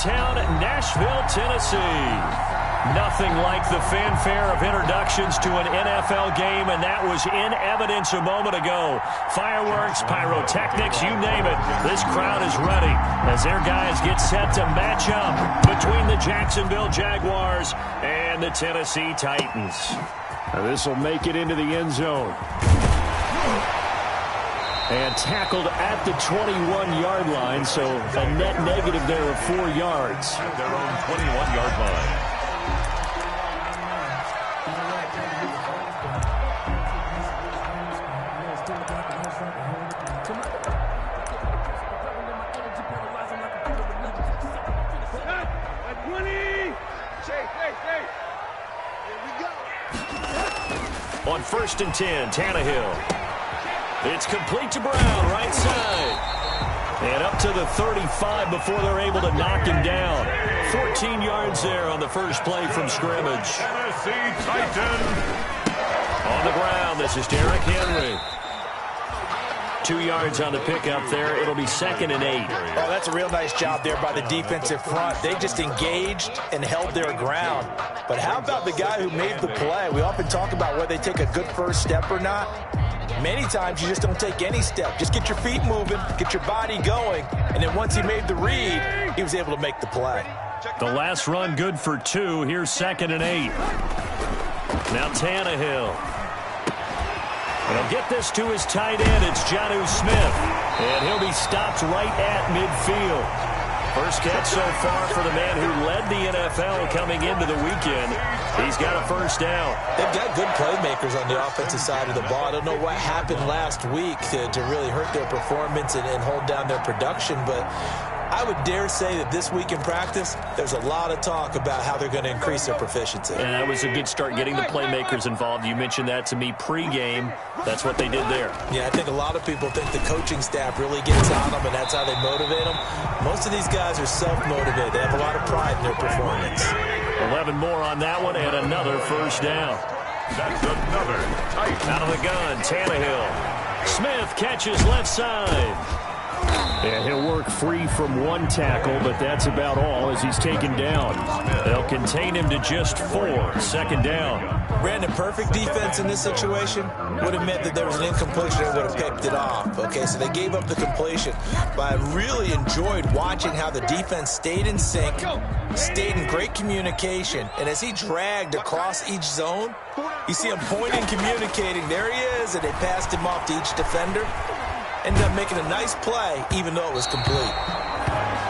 hometown, Nashville, Tennessee. Nothing like the fanfare of introductions to an NFL game, and that was in evidence a moment ago. Fireworks, pyrotechnics, you name it. This crowd is ready as their guys get set to match up between the Jacksonville Jaguars and the Tennessee Titans. Now this will make it into the end zone. And tackled at the 21-yard line, so a net negative there of 4 yards. Their own 21-yard line. On 1st and 10, Tannehill. It's complete to Brown, right side. And up to the 35 before they're able to knock him down. 14 yards there on the first play from scrimmage. Tennessee Titan. On the ground, this is Derrick Henry. 2 yards on the pickup there. It'll be 2nd and 8. Oh, that's a real nice job there by the defensive front. They just engaged and held their ground. But how about the guy who made the play? We often talk about whether they take a good first step or not. Many times you just don't take any step. Just get your feet moving, get your body going, and then once he made the read, he was able to make the play. The last run good for 2. Here's 2nd and 8. Now Tannehill. And he'll get this to his tight end. It's Jonnu Smith. And he'll be stopped right at midfield. First catch so far for the man who led the NFL coming into the weekend. He's got a first down. They've got good playmakers on the offensive side of the ball. I don't know what happened last week to really hurt their performance and hold down their production, but I would dare say that this week in practice, there's a lot of talk about how they're going to increase their proficiency. And that was a good start, getting the playmakers involved. You mentioned that to me pregame. That's what they did there. Yeah, I think a lot of people think the coaching staff really gets on them, and that's how they motivate them. Most of these guys are self-motivated. They have a lot of pride in their performance. 11 more on that one, and another first down. That's another tight. Out of the gun, Tannehill. Smith catches left side. And he'll work free from one tackle, but that's about all as he's taken down. They'll contain him to just 4. 2nd down. Brandon, perfect defense in this situation would have meant that there was an incompletion and would have picked it off. Okay, so they gave up the completion. But I really enjoyed watching how the defense stayed in sync, stayed in great communication. And as he dragged across each zone, you see him pointing, communicating. There he is, and they passed him off to each defender. Ended up making a nice play, even though it was complete.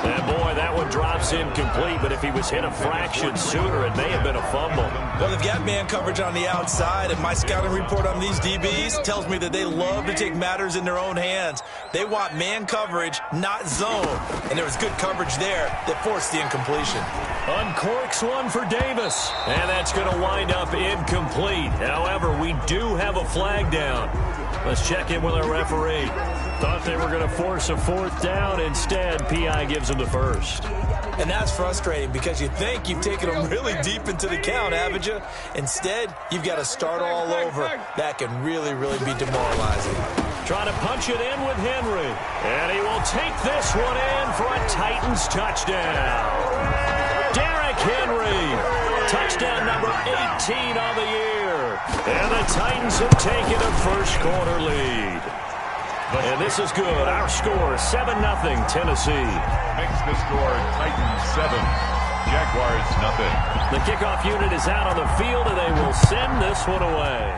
And boy, that one drops incomplete, but if he was hit a fraction sooner, it may have been a fumble. Well, they've got man coverage on the outside, and my scouting report on these DBs tells me that they love to take matters in their own hands. They want man coverage, not zone. And there was good coverage there that forced the incompletion. Uncorks one for Davis, and that's going to wind up incomplete. However, we do have a flag down. Let's check in with our referee. Thought they were going to force a 4th down. Instead, P.I. gives them the first. And that's frustrating because you think you've taken them really deep into the count, haven't you? Instead, you've got to start all over. That can really, really be demoralizing. Trying to punch it in with Henry. And he will take this one in for a Titans touchdown. Derrick Henry. Touchdown number 18 on the year. And the Titans have taken a first quarter lead. And this is good. Our score, 7-0 Tennessee. Makes the score Titans 7, Jaguars 0. The kickoff unit is out on the field, and they will send this one away.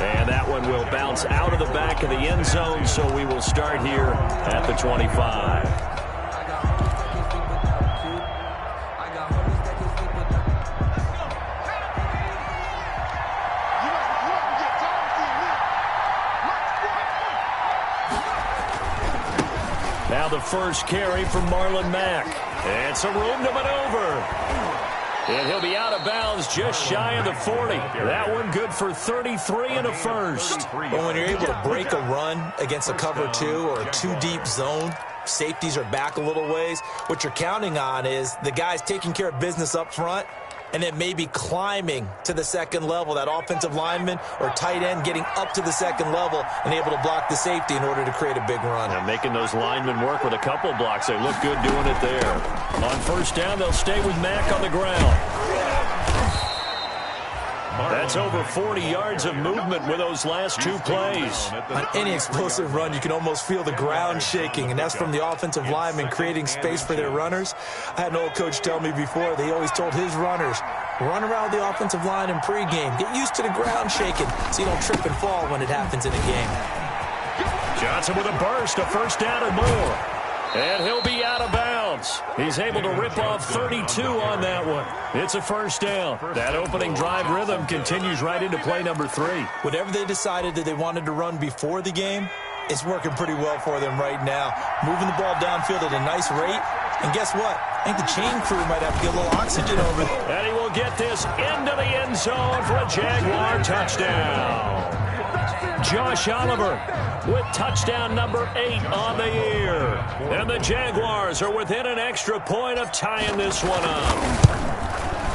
And that one will bounce out of the back of the end zone, so we will start here at the 25. Now the first carry from Marlon Mack. And some room to maneuver. And he'll be out of bounds just shy of the 40. That one good for 33 and a first. But when you're able to break a run against a cover 2 or a 2-deep zone, safeties are back a little ways. What you're counting on is the guys taking care of business up front and then maybe climbing to the second level, that offensive lineman or tight end getting up to the second level and able to block the safety in order to create a big run. And making those linemen work with a couple blocks. They look good doing it there. On first down, they'll stay with Mack on the ground. That's over 40 yards of movement with those last two plays. On any explosive run, you can almost feel the ground shaking, and that's from the offensive linemen creating space for their runners. I had an old coach tell me before, they always told his runners, run around the offensive line in pregame. Get used to the ground shaking so you don't trip and fall when it happens in a game. Johnson with a burst, a first down and more. And he'll be out of bounds. He's able to rip off 32 on that one. It's a first down. That opening drive rhythm continues right into play number 3. Whatever they decided that they wanted to run before the game, it's working pretty well for them right now. Moving the ball downfield at a nice rate. And guess what? I think the chain crew might have to get a little oxygen over there. And he will get this into the end zone for a Jaguar touchdown. Josh Oliver with touchdown number 8 on the year. And the Jaguars are within an extra point of tying this one up.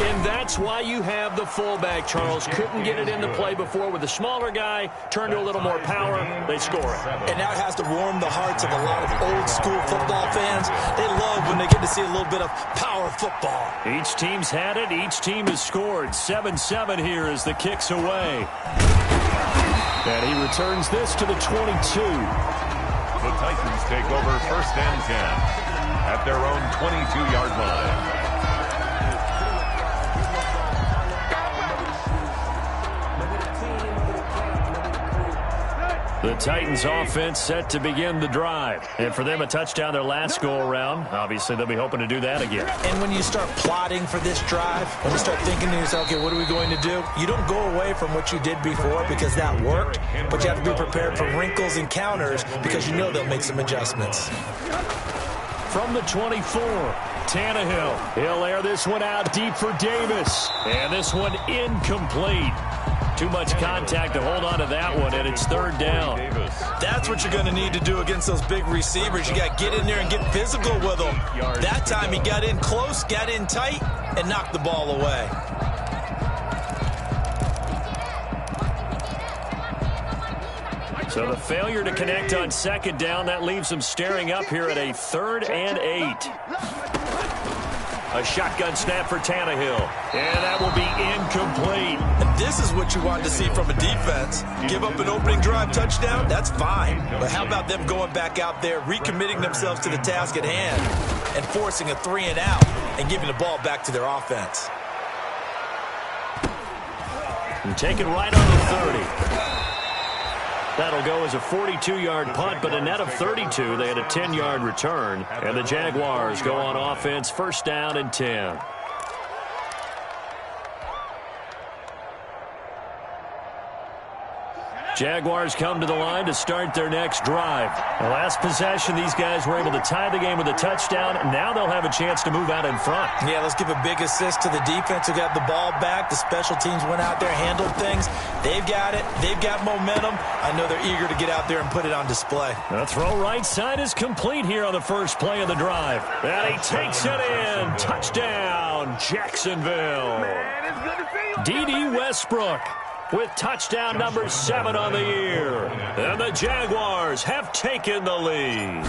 And that's why you have the fullback, Charles. Couldn't get it into play before with the smaller guy. Turned to a little more power. They score it. And now it has to warm the hearts of a lot of old-school football fans. They love when they get to see a little bit of power football. Each team's had it. Each team has scored. 7-7 here as the kick's away. And he returns this to the 22. The Titans take over first and 10 at their own 22-yard line. The Titans offense set to begin the drive. And for them, a touchdown their last go-around. Obviously, they'll be hoping to do that again. And when you start plotting for this drive, when you start thinking to yourself, okay, what are we going to do? You don't go away from what you did before because that worked, but you have to be prepared for wrinkles and counters because you know they'll make some adjustments. From the 24, Tannehill. He'll air this one out deep for Davis. And this one incomplete. Too much contact to hold on to that one, and it's third down. That's what you're going to need to do against those big receivers. You got to get in there and get physical with them. That time he got in close, got in tight, and knocked the ball away. So the failure to connect on second down, that leaves them staring up here at a 3rd and 8. A shotgun snap for Tannehill. And that will be incomplete. And this is what you want to see from a defense. Give up an opening drive touchdown, that's fine. But how about them going back out there, recommitting themselves to the task at hand, and forcing a 3 and out, and giving the ball back to their offense. And take it right on the 30. That'll go as a 42-yard punt, but a net of 32. They had a 10-yard return. And the Jaguars go on offense, first down and 10. Jaguars come to the line to start their next drive. The last possession, these guys were able to tie the game with a touchdown. Now they'll have a chance to move out in front. Yeah, let's give a big assist to the defense who got the ball back. The special teams went out there, handled things. They've got it. They've got momentum. I know they're eager to get out there and put it on display. The throw right side is complete here on the first play of the drive. And he takes it in. Touchdown, Jacksonville. D.D. Westbrook with touchdown number 7 on the year. And the Jaguars have taken the lead.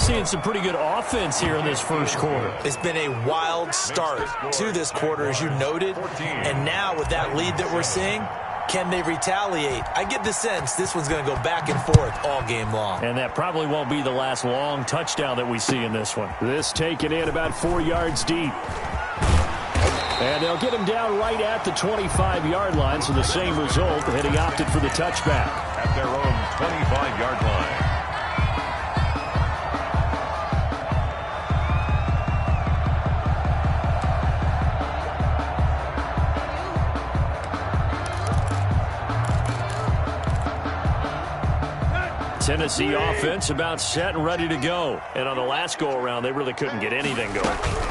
Seeing some pretty good offense here in this first quarter. It's been a wild start to this quarter, as you noted. And now with that lead that we're seeing, can they retaliate? I get the sense this one's going to go back and forth all game long. And that probably won't be the last long touchdown that we see in this one. This taken in about 4 yards deep. And they'll get him down right at the 25-yard line, so the same result, and he opted for the touchback. At their own 25-yard line. Tennessee offense about set and ready to go. And on the last go-around, they really couldn't get anything going.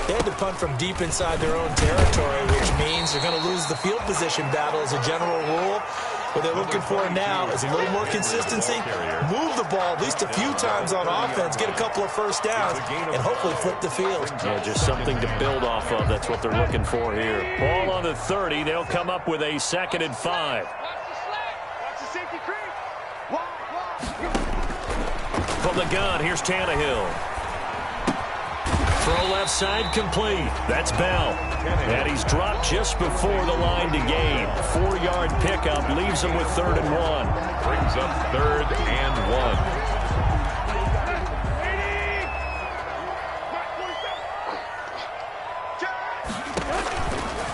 They had to punt from deep inside their own territory, which means they're going to lose the field position battle as a general rule. What they're looking for now is a little more consistency, move the ball at least a few times on offense, get a couple of first downs, and hopefully flip the field. Yeah, just something to build off of. That's what they're looking for here. Ball on the 30. They'll come up with a 2nd and 5. From the gun, here's Tannehill. Throw left side complete. That's Bell. And he's dropped just before the line to gain. 4-yard pickup leaves him with 3rd and 1. Brings up 3rd and 1.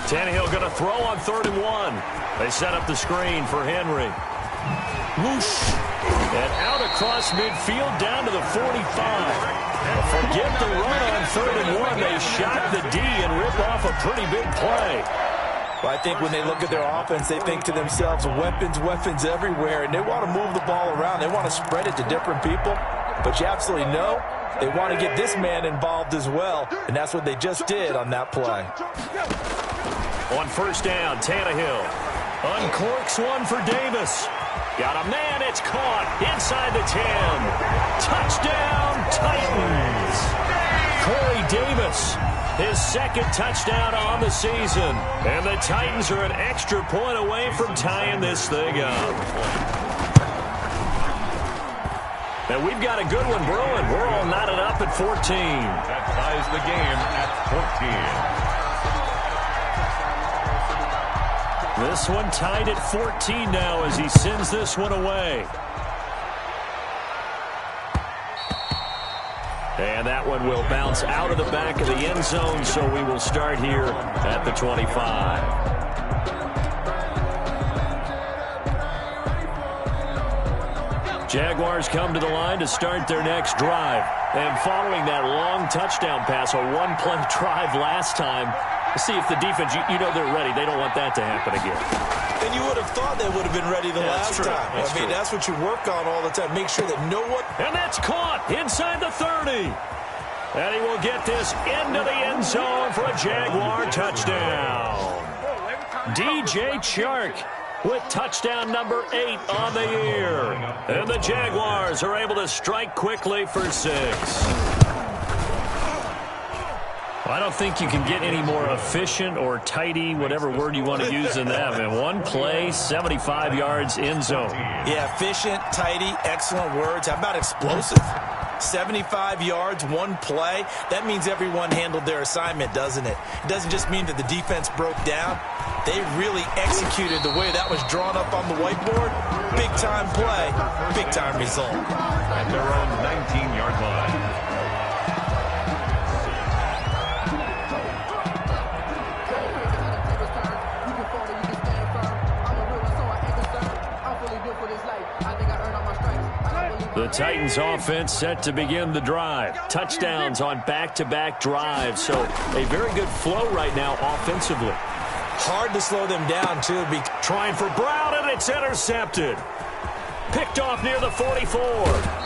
Tannehill going to throw on 3rd and 1. They set up the screen for Henry. Whoosh. And out across midfield down to the 45. Forget the run on 3rd and 1. They shot the D and rip off a pretty big play. Well, I think when they look at their offense, they think to themselves, weapons, weapons everywhere, and they want to move the ball around. They want to spread it to different people. But you absolutely know they want to get this man involved as well, and that's what they just did on that play. On 1st down, Tannehill uncorks one for Davis. Got a man, it's caught inside the 10. Touchdown, Titans. Corey Davis, his 2nd touchdown on the season. And the Titans are an extra point away from tying this thing up. And we've got a good one brewing. We're all knotted up at 14. That ties the game at 14. This one tied at 14 now as he sends this one away. And that one will bounce out of the back of the end zone, so we will start here at the 25. Jaguars come to the line to start their next drive. And following that long touchdown pass, a one-play drive last time, see if the defense, you know they're ready. They don't want that to happen again. And you would have thought they would have been ready the last time. I mean, that's what you work on all the time. Make sure that no one... And that's caught inside the 30. And he will get this into the end zone for a Jaguar touchdown. DJ Chark with touchdown number 8 on the year. And the Jaguars are able to strike quickly for 6. I don't think you can get any more efficient or tidy, whatever word you want to use in that. And one play, 75 yards in zone. Yeah, efficient, tidy, excellent words. How about explosive? 75 yards, one play. That means everyone handled their assignment, doesn't it? It doesn't just mean that the defense broke down. They really executed the way that was drawn up on the whiteboard. Big-time play, big-time result. At their own 19-yard line. The Titans offense set to begin the drive. Touchdowns on back-to-back drives. So a very good flow right now offensively. Hard to slow them down, too. Trying for Brown, and it's intercepted. Picked off near the 44.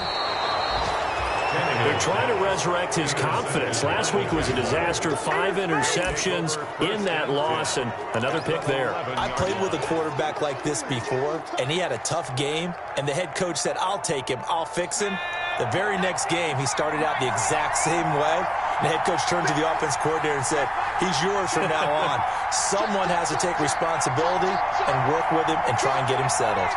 They're trying to resurrect his confidence. Last week was a disaster. 5 interceptions in that loss, and another pick there. I played with a quarterback like this before, and he had a tough game, and the head coach said, I'll take him, I'll fix him. The very next game, he started out the exact same way. The head coach turned to the offense coordinator and said, he's yours from now on. Someone has to take responsibility and work with him and try and get him settled.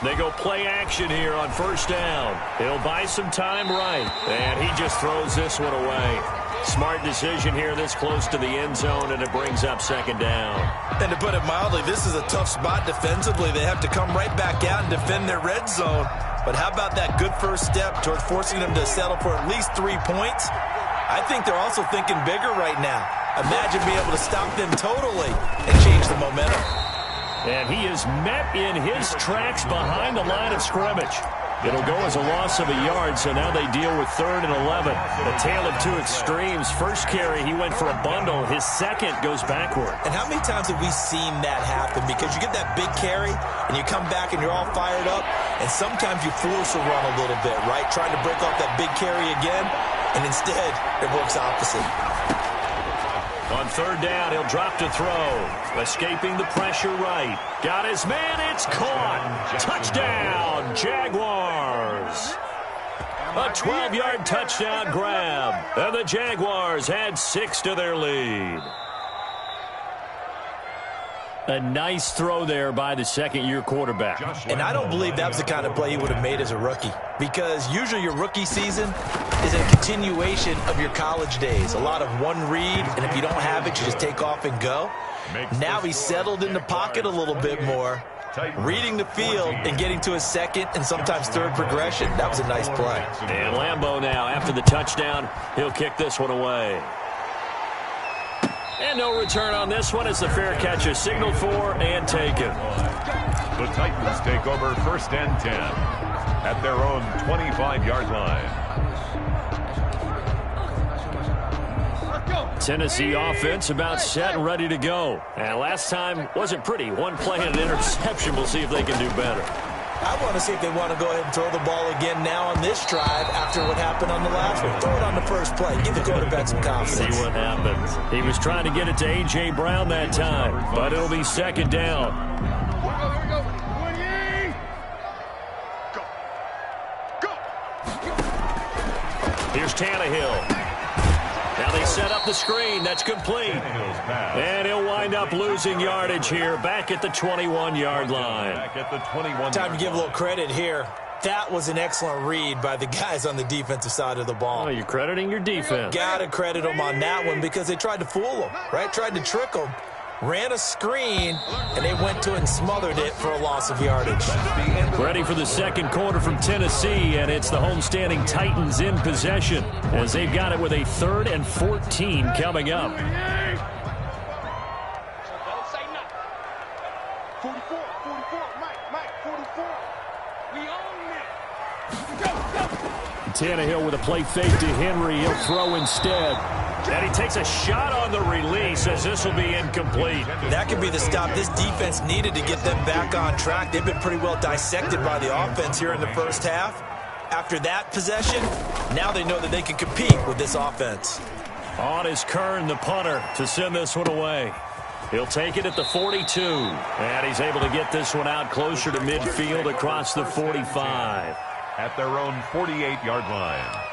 They go play action here on 1st down. He'll buy some time right. And he just throws this one away. Smart decision here this close to the end zone, and it brings up 2nd down. And to put it mildly, this is a tough spot defensively. They have to come right back out and defend their red zone. But how about that good first step towards forcing them to settle for at least 3 points? I think they're also thinking bigger right now. Imagine being able to stop them totally and change the momentum. And he is met in his tracks behind the line of scrimmage. It'll go as a loss of a yard, so now they deal with 3rd and 11. A tale of two extremes. First carry, he went for a bundle. His second goes backward. And how many times have we seen that happen? Because you get that big carry, and you come back and you're all fired up, and sometimes you force a run a little bit, right? Trying to break off that big carry again, and instead, it works opposite. On third down, he'll drop to throw. Escaping the pressure right. Got his man. It's caught. Touchdown, Jaguars. A 12-yard touchdown grab. And the Jaguars add 6 to their lead. A nice throw there by the second-year quarterback. And I don't believe that was the kind of play he would have made as a rookie, because usually your rookie season is a continuation of your college days. A lot of one read, and if you don't have it, you just take off and go. Now he's settled in the pocket a little bit more, reading the field and getting to his second and sometimes third progression. That was a nice play. And Lambeau now, after the touchdown, he'll kick this one away. And no return on this one as the fair catch is signaled for and taken. The Titans take over 1st and 10 at their own 25-yard line. Tennessee offense about set and ready to go. And last time wasn't pretty. One play and an interception. We'll see if they can do better. I want to see if they want to go ahead and throw the ball again now on this drive after what happened on the last one. Throw it on the first play. Give the quarterback some confidence. See what happens. He was trying to get it to A.J. Brown that time, but it'll be second down. Here's Tannehill. Now they set up the screen. That's complete. And he'll wind up losing yardage here back at the 21-yard line. Time to give a little credit here. That was an excellent read by the guys on the defensive side of the ball. Oh, you're crediting your defense. Got to credit them on that one because they tried to fool them, right? Tried to trick them. Ran a screen, and they went to it and smothered it for a loss of yardage. Ready for the second quarter from Tennessee, and it's the homestanding Titans in possession as they've got it with a 3rd and 14 coming up. 44, Mike, 44. We own it. Tannehill with a play fake to Henry. He'll throw instead. And he takes a shot on the release as this will be incomplete. That could be the stop this defense needed to get them back on track. They've been pretty well dissected by the offense here in the first half. After that possession, now they know that they can compete with this offense. On is Kern, the punter, to send this one away. He'll take it at the 42. And he's able to get this one out closer to midfield across the 45. At their own 48-yard line.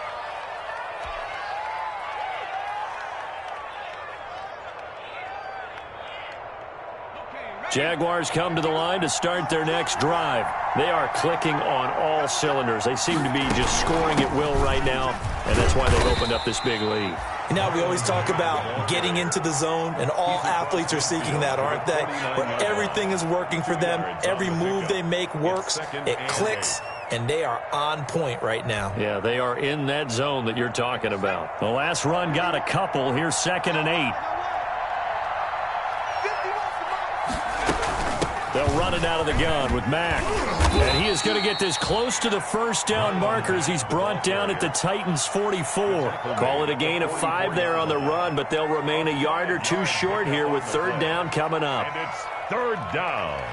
Jaguars come to the line to start their next drive. They are clicking on all cylinders. They seem to be just scoring at will right now, and that's why they've opened up this big lead. Now we always talk about getting into the zone, and all athletes are seeking that, aren't they? Where everything is working for them. Every move they make works. It clicks, and they are on point right now. Yeah, they are in that zone that you're talking about. The last run got a couple. Here's 2nd and 8. They'll run it out of the gun with Mack. And he is going to get this close to the first down markers. He's brought down at the Titans' 44. Call it a gain of 5 there on the run, but they'll remain a yard or two short here with 3rd down coming up. And it's 3rd down.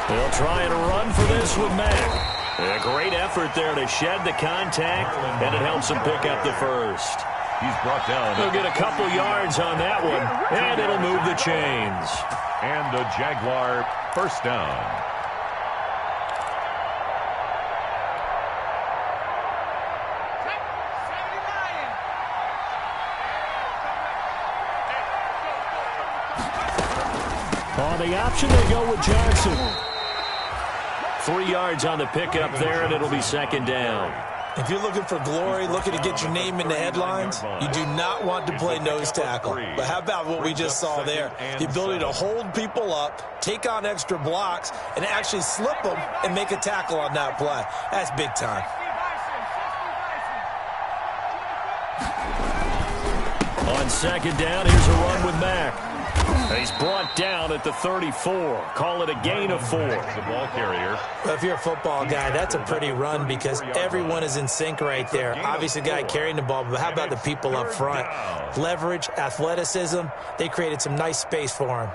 They'll try and run for this with Mack. A great effort there to shed the contact, and it helps him pick up the first. He's brought down. He'll get a couple yards on that one, and it'll move the chains. And a Jaguar first down. On the option, they go with Johnson. 3 yards on the pickup there, and it'll be 2nd down. If you're looking for glory, looking to get your name in the headlines, you do not want to play nose tackle. But how about what we just saw there? The ability to hold people up, take on extra blocks, and actually slip them and make a tackle on that play. That's big time. On second down, here's a run with Mack. He's brought down at the 34. Call it a gain of 4. The ball carrier. Well, if you're a football guy, that's a pretty run because everyone is in sync right there. Obviously, the guy carrying the ball, but how about the people up front? Leverage, athleticism, they created some nice space for him.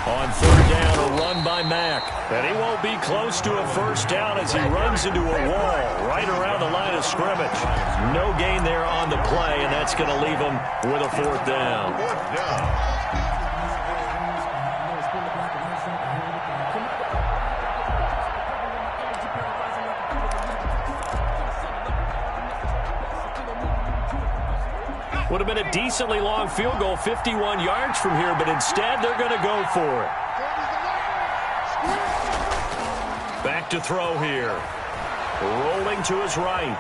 On third down, a run by Mack. And he won't be close to a first down as he runs into a wall right around the line of scrimmage. No gain there on the play, and that's going to leave him with a fourth down. Would have been a decently long field goal, 51 yards from here, but instead they're going to go for it. Back to throw here. Rolling to his right.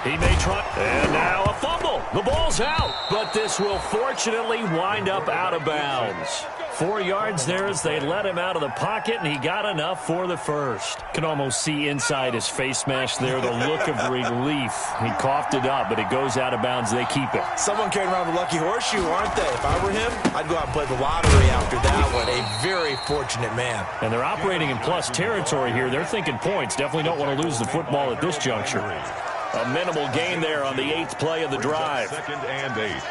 He may try. And now a fumble. The ball's out. But this will fortunately wind up out of bounds. 4 yards there as they let him out of the pocket, and he got enough for the first. Can almost see inside his face mask there the look of relief. He coughed it up, but it goes out of bounds. They keep it. Someone carrying around the lucky horseshoe, aren't they? If I were him, I'd go out and play the lottery after that one. A very fortunate man. And they're operating in plus territory here. They're thinking points. Definitely don't want to lose the football at this juncture. A minimal gain there on the 8th play of the drive. 2nd and 8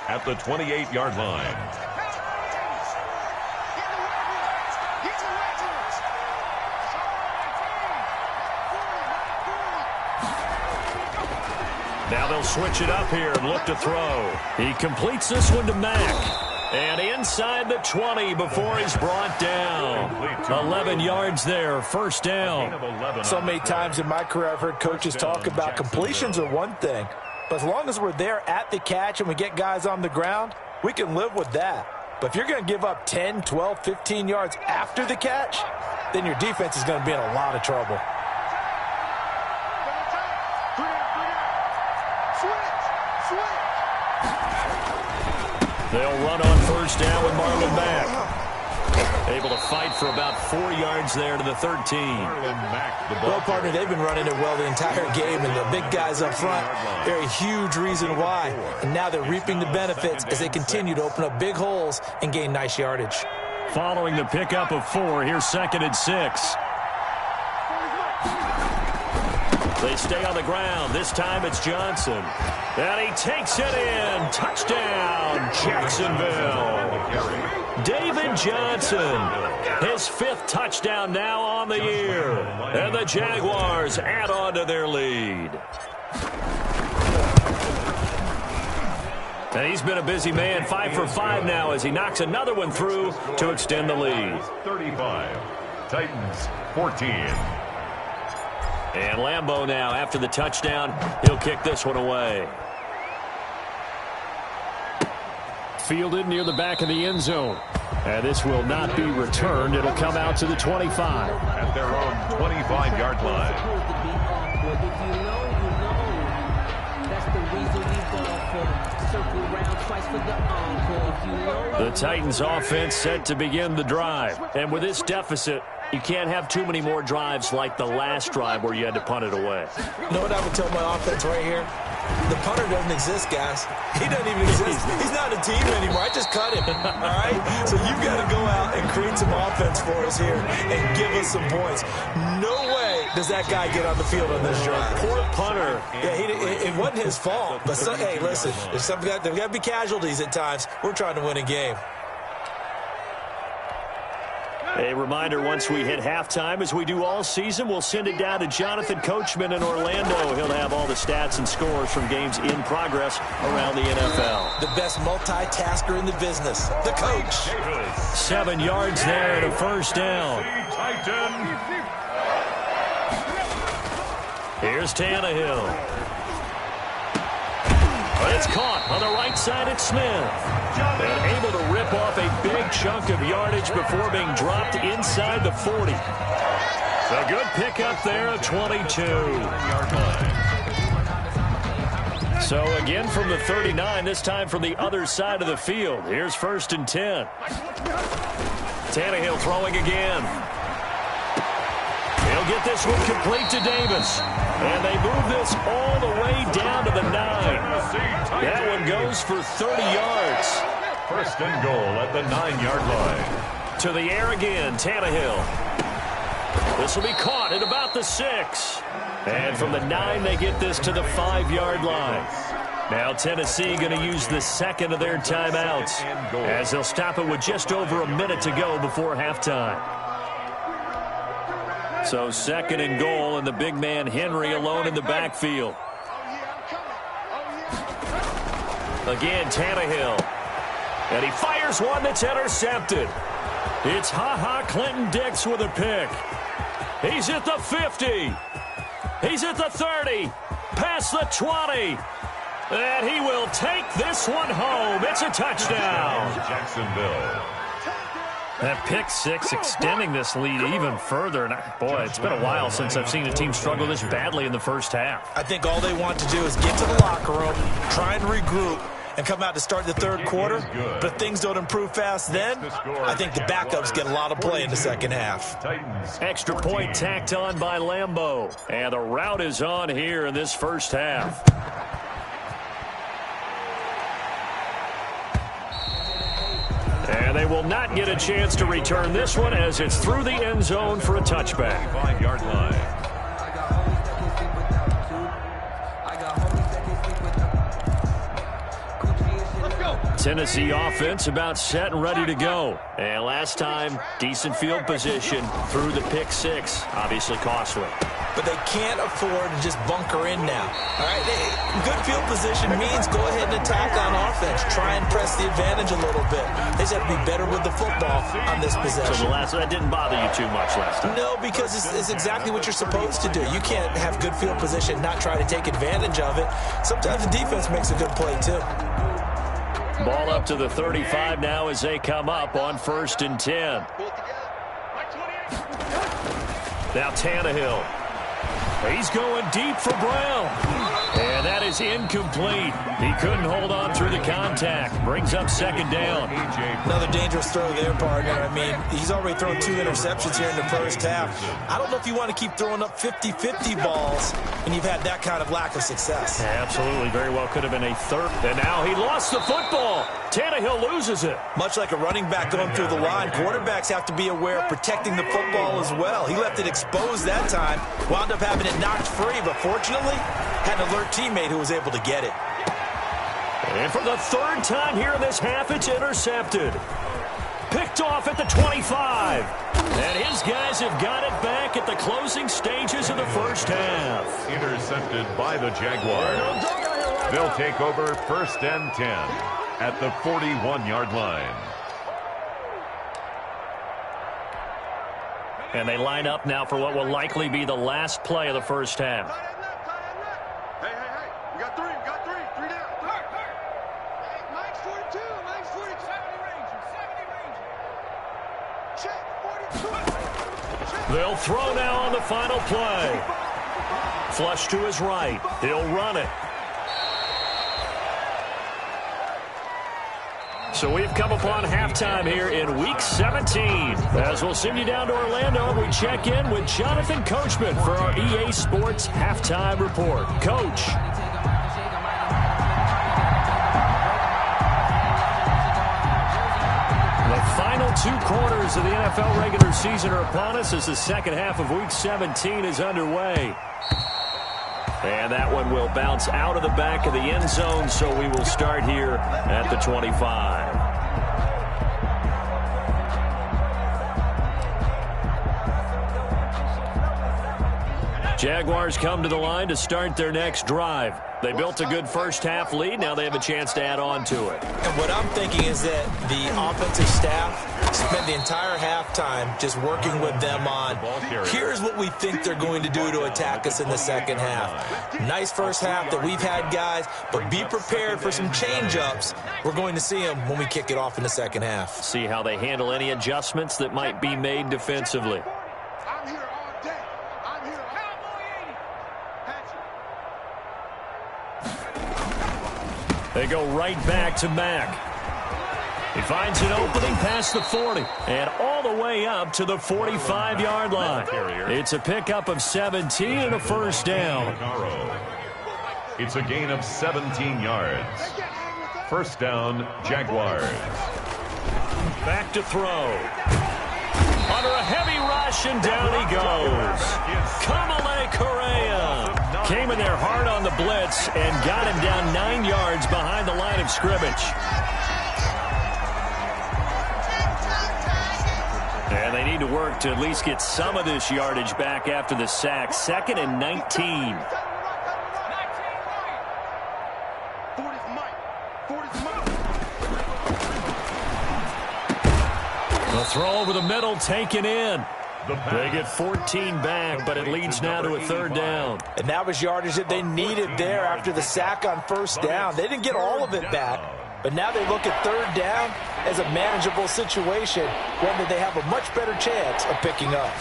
at the 28-yard line. Now they'll switch it up here and look to throw. He completes this one to Mack. And inside the 20 before he's brought down. 11 yards there, first down. So many times in my career I've heard coaches talk about completions are one thing. But as long as we're there at the catch and we get guys on the ground, we can live with that. But if you're going to give up 10, 12, 15 yards after the catch, then your defense is going to be in a lot of trouble. They'll run on first down with Marlon Mack. Able to fight for about 4 yards there to the 13. Well, partner, they've been running it well the entire game, and the big guys up front, they're a huge reason why. And now they're reaping the benefits as they continue to open up big holes and gain nice yardage. Following the pickup of 4, here's 2nd and 6. They stay on the ground. This time it's Johnson. And he takes it in. Touchdown, Jacksonville. David Johnson, his 5th touchdown now on the year. And the Jaguars add on to their lead. And he's been a busy man, 5 for 5 now as he knocks another one through to extend the lead. 35, Titans 14. And Lambeau now, after the touchdown, he'll kick this one away. Fielded near the back of the end zone. And this will not be returned. It'll come out to the 25. At their own 25-yard line. The Titans offense set to begin the drive. And with this deficit, you can't have too many more drives like the last drive where you had to punt it away. You know what I would tell my offense right here? The punter doesn't exist, guys. He doesn't even exist. He's not a team anymore. I just cut him, all right? So you've got to go out and create some offense for us here and give us some points. No way does that guy get on the field on this drive. Poor punter. Yeah, it wasn't his fault. But, hey, listen, there's got to be casualties at times. We're trying to win a game. A reminder, once we hit halftime, as we do all season, we'll send it down to Jonathan Coachman in Orlando. He'll have all the stats and scores from games in progress around the NFL. The best multitasker in the business, the coach. 7 yards there and a first down. Here's Tannehill. It's caught on the right side at Smith. And able to rip off a big chunk of yardage before being dropped inside the 40. A good pickup there at 22. So again from the 39, this time from the other side of the field. Here's 1st and 10. Tannehill throwing again. He'll get this one complete to Davis. And they move this all the way down to the 9. That one goes for 30 yards. First and goal at the 9-yard line. To the air again, Tannehill. This will be caught at about the 6. And from the 9, they get this to the 5-yard line. Now Tennessee going to use the second of their timeouts as they'll stop it with just over a minute to go before halftime. So second and goal, and the big man Henry alone in the backfield. Again, Tannehill. And he fires one that's intercepted. It's Clinton Dix with a pick. He's at the 50. He's at the 30. Past the 20. And he will take this one home. It's a touchdown. Jacksonville. That pick six extending this lead even further. And boy, it's been a while since I've seen a team struggle this badly in the first half. I think all they want to do is get to the locker room, try and regroup, and come out to start the third quarter. But if things don't improve fast then, I think the backups get a lot of play in the second half. Extra point tacked on by Lambeau. And the route is on here in this first half. And they will not get a chance to return this one as it's through the end zone for a touchback. 5-yard line. Tennessee offense about set and ready to go. And last time, decent field position through the pick six. Obviously costly. But they can't afford to just bunker in now. All right, good field position means go ahead and attack on offense. Try and press the advantage a little bit. They just have to be better with the football on this possession. So that didn't bother you too much last time? No, because it's exactly what you're supposed to do. You can't have good field position, not try to take advantage of it. Sometimes the defense makes a good play too. Ball up to the 35 now as they come up on 1st and 10. Now Tannehill. He's going deep for Brown. And that is incomplete. He couldn't hold on through the contact. Brings up second down. Another dangerous throw there, partner. I mean, he's already thrown 2 interceptions here in the first half. I don't know if you want to keep throwing up 50-50 balls when you've had that kind of lack of success. Absolutely. Very well could have been a third. And now he lost the football. Tannehill loses it. Much like a running back going through the line, quarterbacks have to be aware of protecting the football as well. He left it exposed that time, wound up having it knocked free, but fortunately, had an alert teammate who was able to get it. And for the third time here in this half, it's intercepted. Picked off at the 25. And his guys have got it back at the closing stages of the first half. Intercepted by the Jaguars. They'll take over 1st and 10 at the 41-yard line. And they line up now for what will likely be the last play of the first half. Hey. We got three. Three down. Hey, Mike's 42. 70 Ranger. Check, 42. They'll throw now on the final play. Flush to his right. He'll run it. So we've come upon halftime here in Week 17. As we'll send you down to Orlando, we check in with Jonathan Coachman for our EA Sports Halftime Report. Coach. The final 2 quarters of the NFL regular season are upon us as the second half of Week 17 is underway. And that one will bounce out of the back of the end zone, so we will start here at the 25. Jaguars come to the line to start their next drive. They built a good first half lead. Now they have a chance to add on to it. And what I'm thinking is that the offensive staff spent the entire halftime just working with them on, here's what we think they're going to do to attack us in the second half. Nice first half that we've had, guys, but be prepared for some change-ups. We're going to see them when we kick it off in the second half. See how they handle any adjustments that might be made defensively. I'm here all day. I'm here They go right back to Mack. He finds an opening past the 40 and all the way up to the 45-yard line. It's a pickup of 17 and a first down. It's a gain of 17 yards. First down, Jaguars. Back to throw. Under a heavy rush, and down he goes. Kamale Correa came in there hard on the blitz and got him down 9 yards behind the line of scrimmage. And they need to work to at least get some of this yardage back after the sack. 2nd and 19. The throw over the middle taken in. They get 14 back, but it leads now to a 3rd down. And that was yardage that they needed there after the sack on 1st down. They didn't get all of it back, but now they look at 3rd down as a manageable situation, one that they have a much better chance of picking up.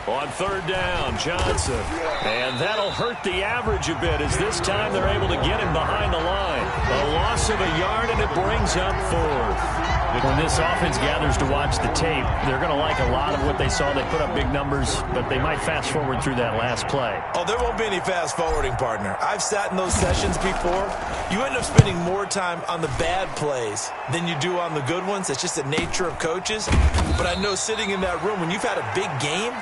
On 3rd down, Johnson. And that'll hurt the average a bit as this time they're able to get him behind the line. A loss of a yard, and it brings up 4th. When this offense gathers to watch the tape, they're going to like a lot of what they saw. They put up big numbers, but they might fast forward through that last play. Oh, there won't be any fast forwarding, partner. I've sat in those sessions before. You end up spending more time on the bad plays than you do on the good ones. It's just the nature of coaches. But I know sitting in that room, when you've had a big game,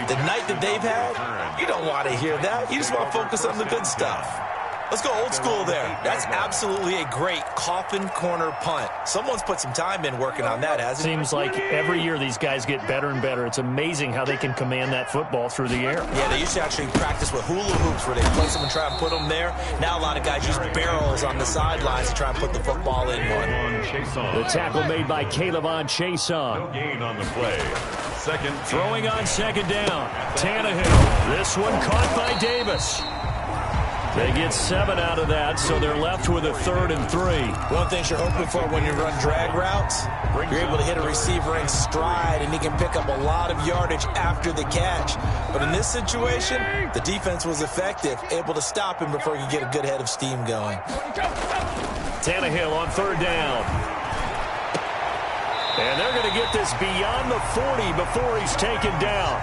the night that they've had, you don't want to hear that. You just want to focus on the good stuff. Let's go old school there. That's absolutely a great coffin corner punt. Someone's put some time in working on that, hasn't it? Seems like every year these guys get better and better. It's amazing how they can command that football through the air. Yeah, they used to actually practice with hula hoops where they place them and try and put them there. Now a lot of guys use barrels on the sidelines to try and put the football in one. The tackle made by Caleb Chason. No gain on the play. Second. Throwing on 2nd down. Tannehill. This one caught by Davis. They get 7 out of that, so they're left with a 3rd and 3. One thing you're hoping for when you run drag routes, you're able to hit a receiver in stride, and he can pick up a lot of yardage after the catch. But in this situation, the defense was effective, able to stop him before he could get a good head of steam going. Tannehill on 3rd down. And they're going to get this beyond the 40 before he's taken down.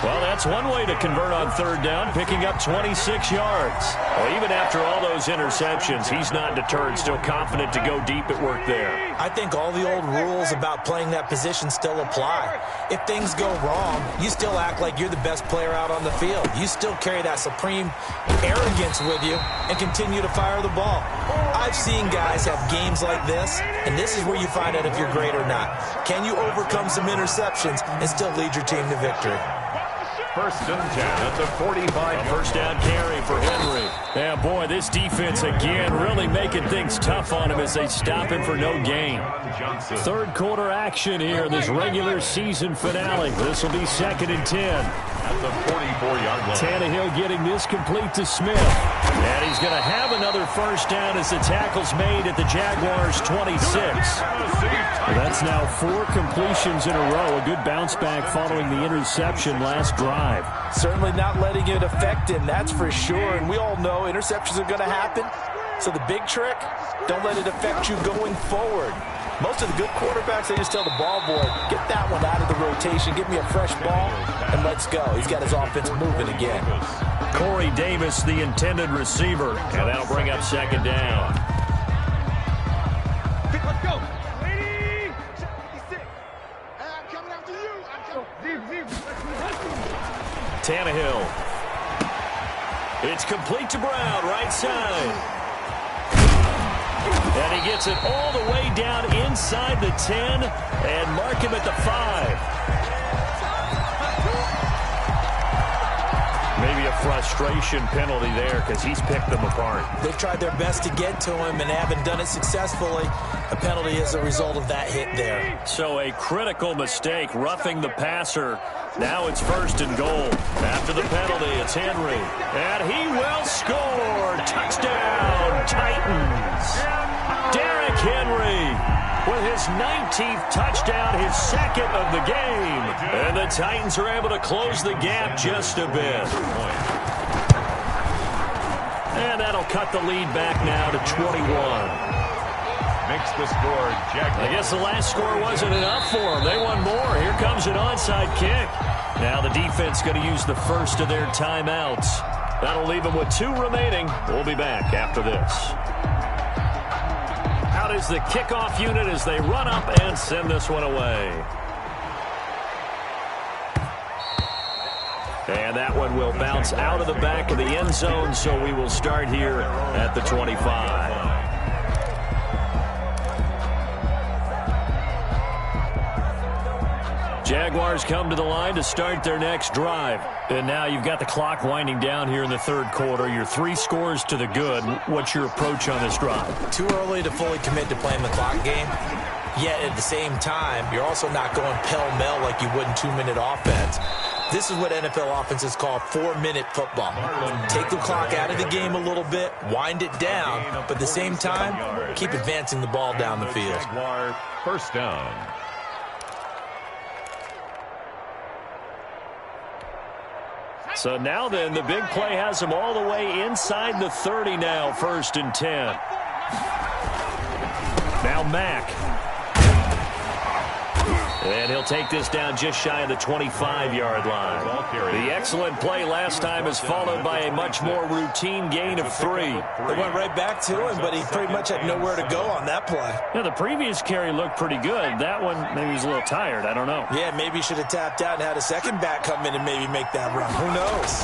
Well, that's one way to convert on 3rd down, picking up 26 yards. Well, even after all those interceptions, he's not deterred, still confident to go deep at work there. I think all the old rules about playing that position still apply. If things go wrong, you still act like you're the best player out on the field. You still carry that supreme arrogance with you and continue to fire the ball. I've seen guys have games like this, and this is where you find out if you're great or not. Can you overcome some interceptions and still lead your team to victory? 1st and 10 at the 45. First down carry for Henry. Yeah, boy, this defense again really making things tough on him as they stop him for no gain. 3rd quarter action here, this regular season finale. This will be 2nd and 10. At the 44-yard line. Tannehill getting this complete to Smith. And he's going to have another first down as the tackle's made at the Jaguars' 26. That's now 4 completions in a row. A good bounce back following the interception last drive. Certainly not letting it affect him, that's for sure. And we all know interceptions are going to happen. So the big trick, don't let it affect you going forward. Most of the good quarterbacks, they just tell the ball boy, get that one out of the rotation, give me a fresh ball, and let's go. He's got his offense moving again. Corey Davis, the intended receiver, and that'll bring up 2nd down. Let's go. Lady. 56. I'm coming after you. Tannehill. It's complete to Brown, right side. And he gets it all the way down inside the 10 and mark him at the 5. Maybe a frustration penalty there because he's picked them apart. They've tried their best to get to him and haven't done it successfully. A penalty is a result of that hit there. So a critical mistake, roughing the passer. Now it's 1st and goal. After the penalty, it's Henry. And he will score. Touchdown, Titans. Derrick Henry with his 19th touchdown, his 2nd of the game. And the Titans are able to close the gap just a bit. And that'll cut the lead back now to 21. makes the score Jaguars. I guess the last score wasn't enough for them. They won more. Here comes an onside kick. Now the defense going to use the first of their timeouts. That'll leave them with 2 remaining. We'll be back after this. Out is the kickoff unit as they run up and send this one away. And that one will bounce out of the back of the end zone, so we will start here at the 25. Jaguars come to the line to start their next drive. And now you've got the clock winding down here in the third quarter. You're 3 scores to the good. What's your approach on this drive? Too early to fully commit to playing the clock game. Yet at the same time, you're also not going pell-mell like you would in 2-minute offense. This is what NFL offenses call 4-minute football. Take the clock out of the game a little bit, wind it down, but at the same time, keep advancing the ball down the field. Jaguar first down. So now then, the big play has them all the way inside the 30 now, 1st and 10. Now Mack. And he'll take this down just shy of the 25-yard line. The excellent play last time is followed by a much more routine gain of 3. They went right back to him, but he pretty much had nowhere to go on that play. Yeah, the previous carry looked pretty good. That one, maybe he's a little tired. I don't know. Yeah, maybe he should have tapped out and had a second back come in and maybe make that run. Who knows?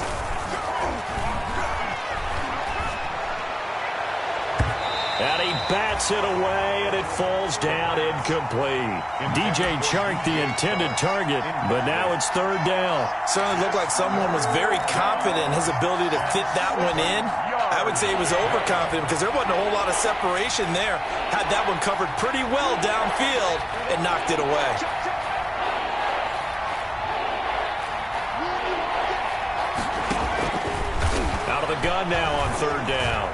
And he bats it away, and it falls down incomplete. DJ Chark, the intended target, but now it's 3rd down. Certainly looked like someone was very confident in his ability to fit that one in. I would say he was overconfident because there wasn't a whole lot of separation there. Had that one covered pretty well downfield and knocked it away. Out of the gun now on 3rd down.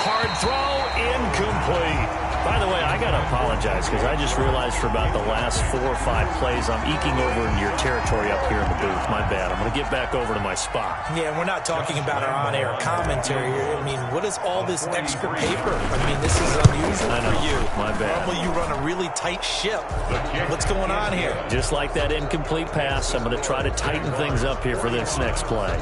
Hard throw, incomplete. By the way, I got to apologize because I just realized for about the last 4 or 5 plays, I'm eking over into your territory up here in the booth. My bad. I'm going to get back over to my spot. Yeah, we're not talking about our on-air commentary here. I mean, what is all this extra paper? I mean, this is unusual for you. My bad. Normally you run a really tight ship. What's going on here? Just like that incomplete pass, I'm going to try to tighten things up here for this next play.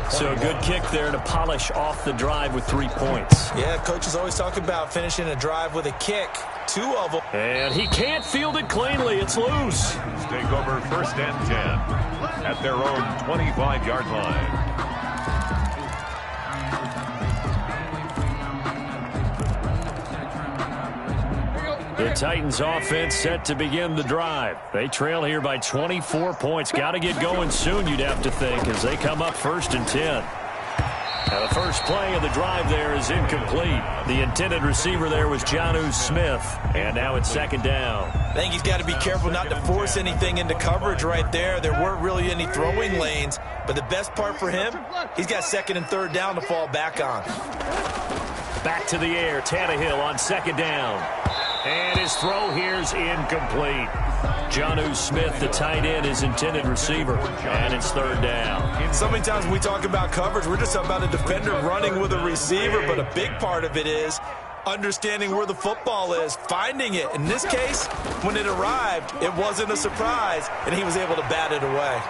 So a good kick there to polish off the drive with 3 points. Yeah, coach is always talking about finishing a drive with a kick. 2 of them. And he can't field it cleanly. It's loose. Take over 1st and 10 at their own 25-yard line. The Titans offense set to begin the drive. They trail here by 24 points. Got to get going soon, you'd have to think, as they come up 1st and 10. Now the first play of the drive there is incomplete. The intended receiver there was Jonnu Smith. And now it's 2nd down. I think he's got to be careful not to force anything into coverage right there. There weren't really any throwing lanes. But the best part for him, he's got 2nd and 3rd down to fall back on. Back to the air. Tannehill on 2nd down. And his throw here's incomplete. Jonnu Smith, the tight end, is intended receiver. And it's 3rd down. So many times when we talk about coverage, we're just talking about a defender running with a receiver. But a big part of it is understanding where the football is, finding it. In this case, when it arrived, it wasn't a surprise, and he was able to bat it away.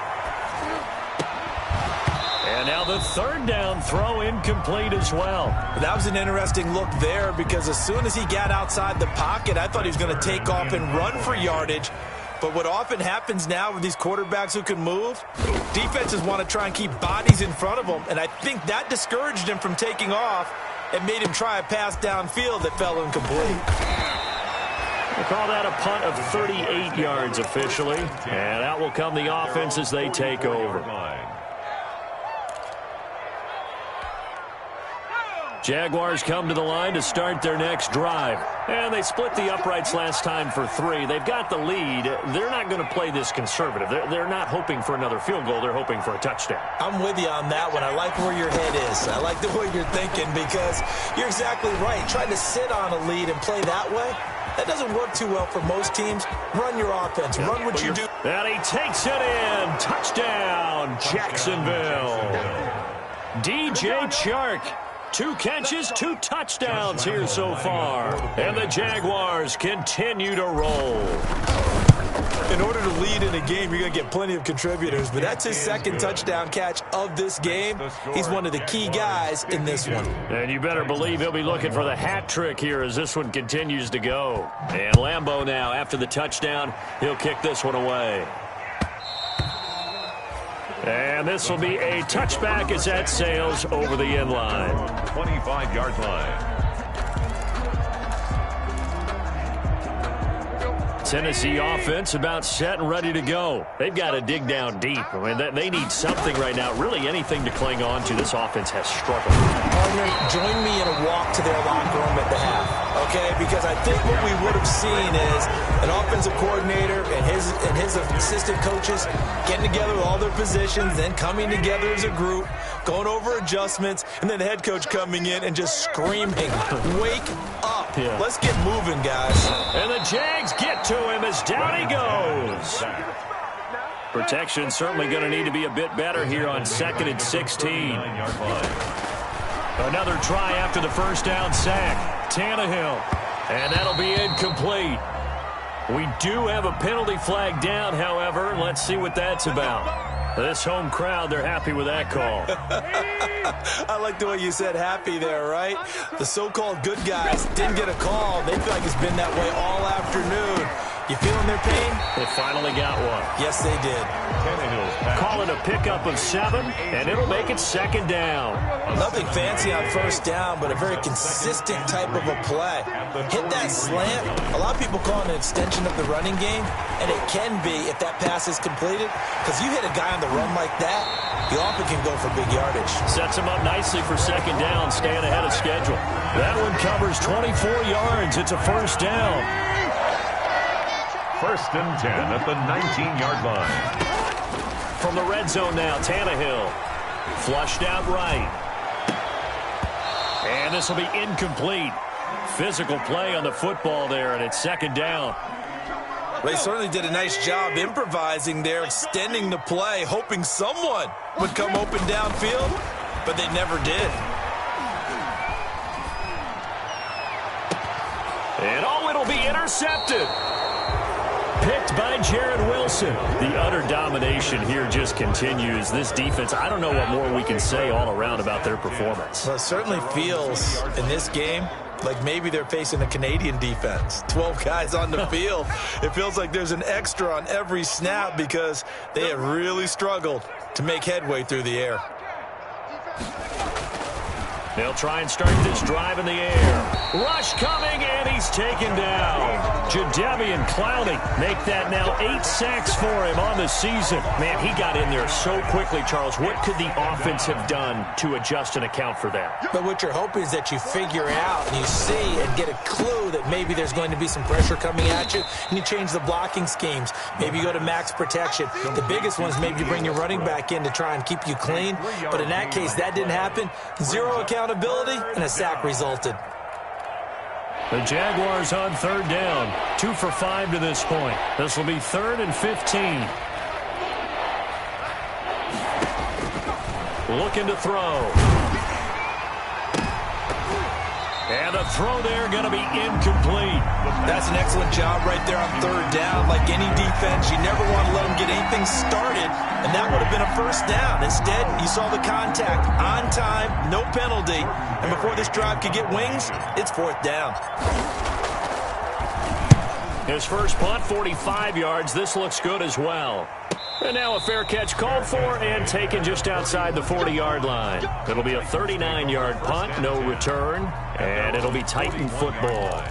And now the 3rd down throw incomplete as well. That was an interesting look there because as soon as he got outside the pocket, I thought he was going to take off and run for yardage. But what often happens now with these quarterbacks who can move, defenses want to try and keep bodies in front of them, and I think that discouraged him from taking off and made him try a pass downfield that fell incomplete. We'll call that a punt of 38 yards officially. And out will come the offense as they take over. Jaguars come to the line to start their next drive. And they split the uprights last time for 3. They've got the lead. They're not going to play this conservative. They're not hoping for another field goal. They're hoping for a touchdown. I'm with you on that one. I like where your head is. I like the way you're thinking because you're exactly right. Trying to sit on a lead and play that way, that doesn't work too well for most teams. Run your offense. Run what you do. And he takes it in. Touchdown, Jacksonville. DJ Chark. 2 catches, 2 touchdowns here so far. And the Jaguars continue to roll. In order to lead in a game, you're going to get plenty of contributors, but that's his second touchdown catch of this game. He's one of the key guys in this one. And you better believe he'll be looking for the hat trick here as this one continues to go. And Lambeau now, after the touchdown, he'll kick this one away. And this will be a touchback as that sails over the end line. 25-yard line. Tennessee offense about set and ready to go. They've got to dig down deep. I mean, they need something right now, really anything to cling on to. This offense has struggled. Partner, join me in a walk to their locker room at the half, okay? Because I think what we would have seen is an offensive coordinator and his assistant coaches getting together with all their positions, then coming together as a group, going over adjustments, and then the head coach coming in and just screaming, wake up. Yeah. Let's get moving, guys. And the Jags get to him as down he goes. Protection certainly going to need to be a bit better here on 2nd and 16. Another try after the first down sack. Tannehill. And that'll be incomplete. We do have a penalty flag down, however. Let's see what that's about. This home crowd, they're happy with that call. I like the way you said happy there, right? The so-called good guys didn't get a call. They feel like it's been that way all afternoon. You feeling their pain? They finally got one. Yes, they did. Call it a pickup of 7, and it'll make it 2nd down. Nothing fancy on first down, but a very consistent type of a play. Hit that slant. A lot of people call it an extension of the running game, and it can be if that pass is completed, because you hit a guy on the run like that, you often can go for big yardage. Sets him up nicely for 2nd down, staying ahead of schedule. That one covers 24 yards. It's a first down. 1st and 10 at the 19-yard line. From the red zone now, Tannehill. Flushed out right. And this will be incomplete. Physical play on the football there, and it's 2nd down. They certainly did a nice job improvising there, extending the play, hoping someone would come open downfield, but they never did. And it'll be intercepted. Picked by Jared Wilson. The utter domination here just continues. This defense, I don't know what more we can say all around about their performance. Well, it certainly feels in this game like maybe they're facing a Canadian defense. 12 guys on the field. It feels like there's an extra on every snap because they have really struggled to make headway through the air. They'll try and start this drive in the air. Rush coming, and he's taken down. Jadeveon Clowney make that now 8 sacks for him on the season. Man, he got in there so quickly, Charles. What could the offense have done to adjust and account for that? But what you're hoping is that you figure out and you see and get a clue that maybe there's going to be some pressure coming at you, and you change the blocking schemes. Maybe you go to max protection. The biggest one is maybe you bring your running back in to try and keep you clean. But in that case, that didn't happen. 0 accountability, and a sack resulted. The Jaguars on 3rd down. 2 for 5 to this point. This will be 3rd and 15. Looking to throw. And the throw there going to be incomplete. That's an excellent job right there on 3rd down. Like any defense, you never want to let them get anything started, and that would have been a first down. Instead, you saw the contact on time, no penalty, and before this drive could get wings, it's 4th down. His first punt, 45 yards. This looks good as well. And now a fair catch called for and taken just outside the 40-yard line. It'll be a 39-yard punt, no return, and it'll be Titan football.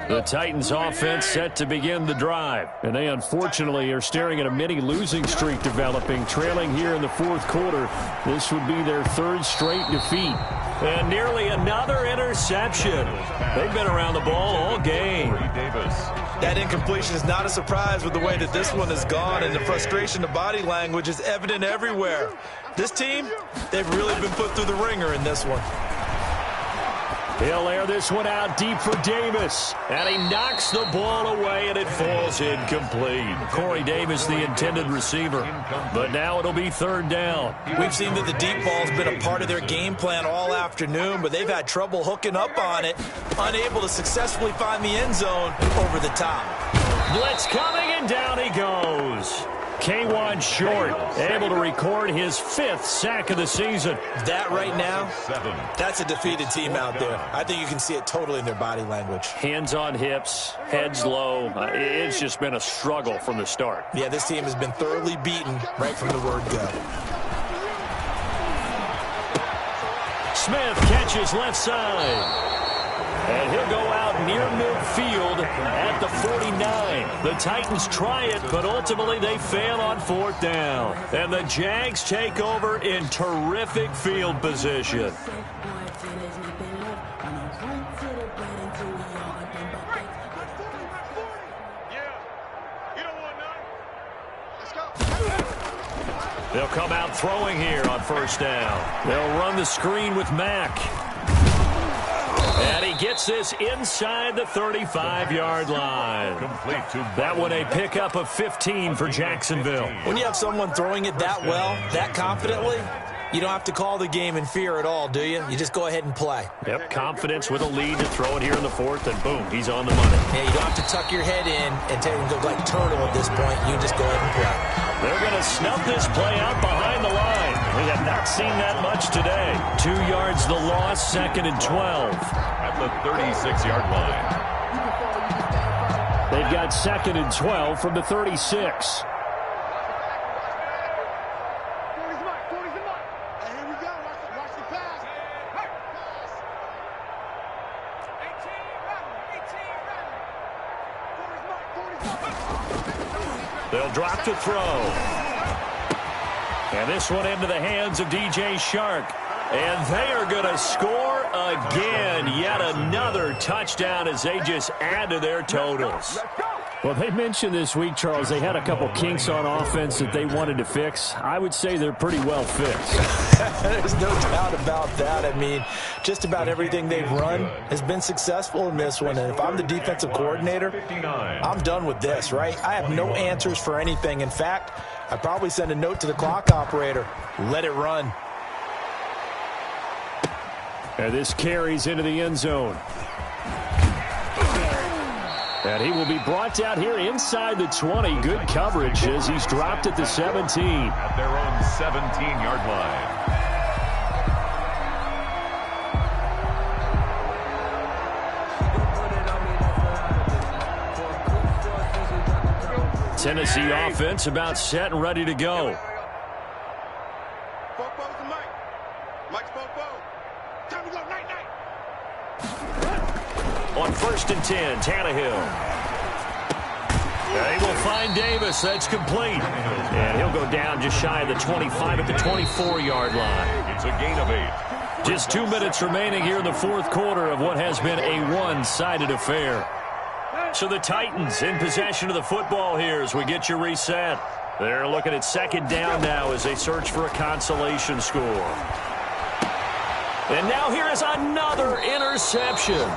The Titans offense set to begin the drive, and they unfortunately are staring at a mini losing streak developing, trailing here in the 4th quarter. This would be their 3rd straight defeat. And nearly another interception. They've been around the ball all game. That incompletion is not a surprise with the way that this one has gone, and the frustration, the body language is evident everywhere. This team, they've really been put through the ringer in this one. He'll air this one out deep for Davis. And he knocks the ball away, and it falls incomplete. Corey Davis, the intended receiver. But now it'll be third down. We've seen that the deep ball's been a part of their game plan all afternoon, but they've had trouble hooking up on it, unable to successfully find the end zone over the top. Blitz coming, and down he goes. K1 Short, able to record his 5th sack of the season. That right now, that's a defeated team out there. I think you can see it totally in their body language. Hands on hips, heads low. It's just been a struggle from the start. Yeah, this team has been thoroughly beaten right from the word go. Smith catches left side. And he'll go out near midfield at the 49. The Titans try it, but ultimately they fail on 4th down. And the Jags take over in terrific field position. They'll come out throwing here on 1st down. They'll run the screen with Mack. And he gets this inside the 35-yard line. That one a pickup of 15 for Jacksonville. When you have someone throwing it that well, that confidently, you don't have to call the game in fear at all, do you? You just go ahead and play. Yep, confidence with a lead to throw it here in the 4th, and boom, he's on the money. Yeah, you don't have to tuck your head in and take and go like turtle at this point. You just go ahead and play. They're going to snuff this play out behind the line. We have not seen that much today. 2 yards the loss, 2nd and 12. At the 36-yard line. They've got 2nd and 12 from the 36. They'll drop to throw. And this one into the hands of DJ Shark. And they are going to score again. Yet another touchdown as they just add to their totals. Well, they mentioned this week, Charles, they had a couple kinks on offense that they wanted to fix. I would say they're pretty well fixed. There's no doubt about that. I mean, just about everything they've run has been successful in this one. And if I'm the defensive coordinator, I'm done with this, right? I have no answers for anything. In fact, I'd probably send a note to the clock operator. Let it run. And this carries into the end zone. And he will be brought down here inside the 20. Good coverage as he's dropped at the 17. At their own 17-yard line. Tennessee offense about set and ready to go. On 1st and 10, Tannehill. They will find Davis. That's complete. And he'll go down just shy of the 25 at the 24-yard line. It's a gain of 8. Just 2 minutes remaining here in the 4th quarter of what has been a one-sided affair. So the Titans in possession of the football here as we get you reset. They're looking at 2nd down now as they search for a consolation score. And now here is another interception.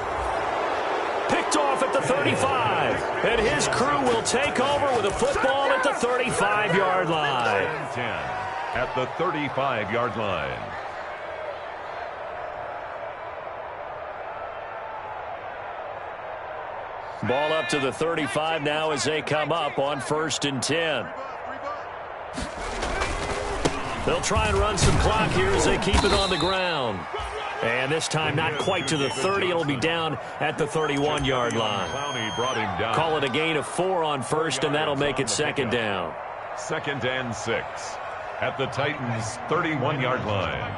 Picked off at the 35. And his crew will take over with a football at the 35-yard line. 10 at the 35-yard line. Ball up to the 35 now as they come up on 1st and 10. They'll try and run some clock here as they keep it on the ground. And this time not quite to the 30. It'll be down at the 31-yard line. Call it a gain of 4 on 1st, and that'll make it 2nd down. 2nd and 6 at the Titans' 31-yard line.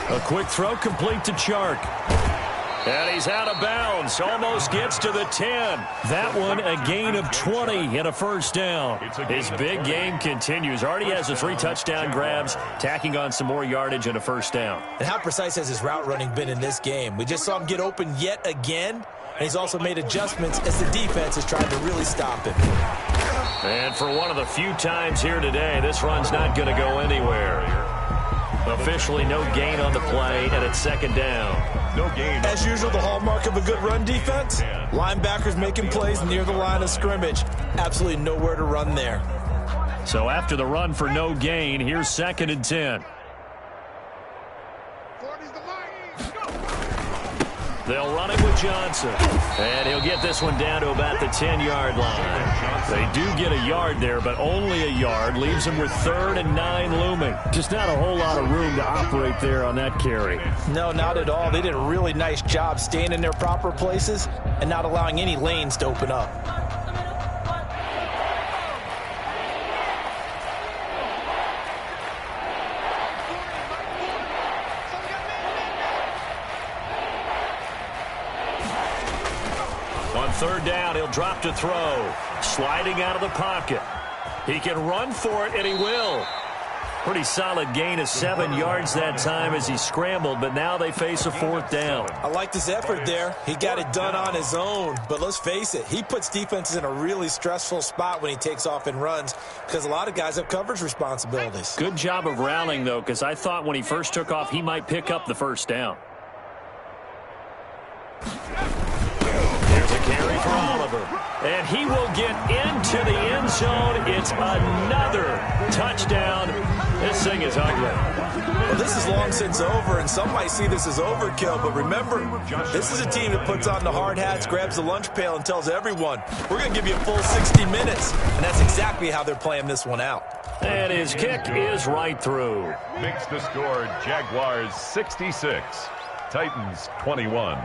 A quick throw complete to Chark. And he's out of bounds. Almost gets to the 10. That one a gain of 20 and a 1st down. His big game continues. Already has the 3 touchdown grabs, tacking on some more yardage and a 1st down. And how precise has his route running been in this game? We just saw him get open yet again, and he's also made adjustments as the defense is trying to really stop him. And for one of the few times here today, this run's not going to go anywhere. Officially no gain on the play, and it's second down. No gain. As usual, the hallmark of a good run defense, linebackers making plays near the line of scrimmage. Absolutely nowhere to run there. So after the run for no gain, here's 2nd and 10. They'll run it with Johnson. And he'll get this one down to about the 10-yard line. They do get a yard there, but only a yard. Leaves them with 3rd and 9 looming. Just not a whole lot of room to operate there on that carry. No, not at all. They did a really nice job staying in their proper places and not allowing any lanes to open up. On 3rd down, he'll drop to throw. Sliding out of the pocket. He can run for it, and he will. Pretty solid gain of 7 yards that time as he scrambled, but now they face a 4th down. I liked his effort there. He got it done on his own. But let's face it, he puts defenses in a really stressful spot when he takes off and runs because a lot of guys have coverage responsibilities. Good job of rallying, though, because I thought when he first took off, he might pick up the 1st down. Here's a carry for Oliver. And he will get into the end zone. It's another touchdown. This thing is ugly. Well, this is long since over, and some might see this as overkill. But remember, this is a team that puts on the hard hats, grabs the lunch pail, and tells everyone, we're going to give you a full 60 minutes. And that's exactly how they're playing this one out. And his kick is right through. Makes the score Jaguars 66, Titans 21.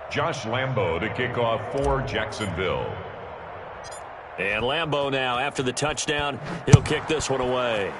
Josh Lambo to kick off for Jacksonville. And Lambo now, after the touchdown, he'll kick this one away.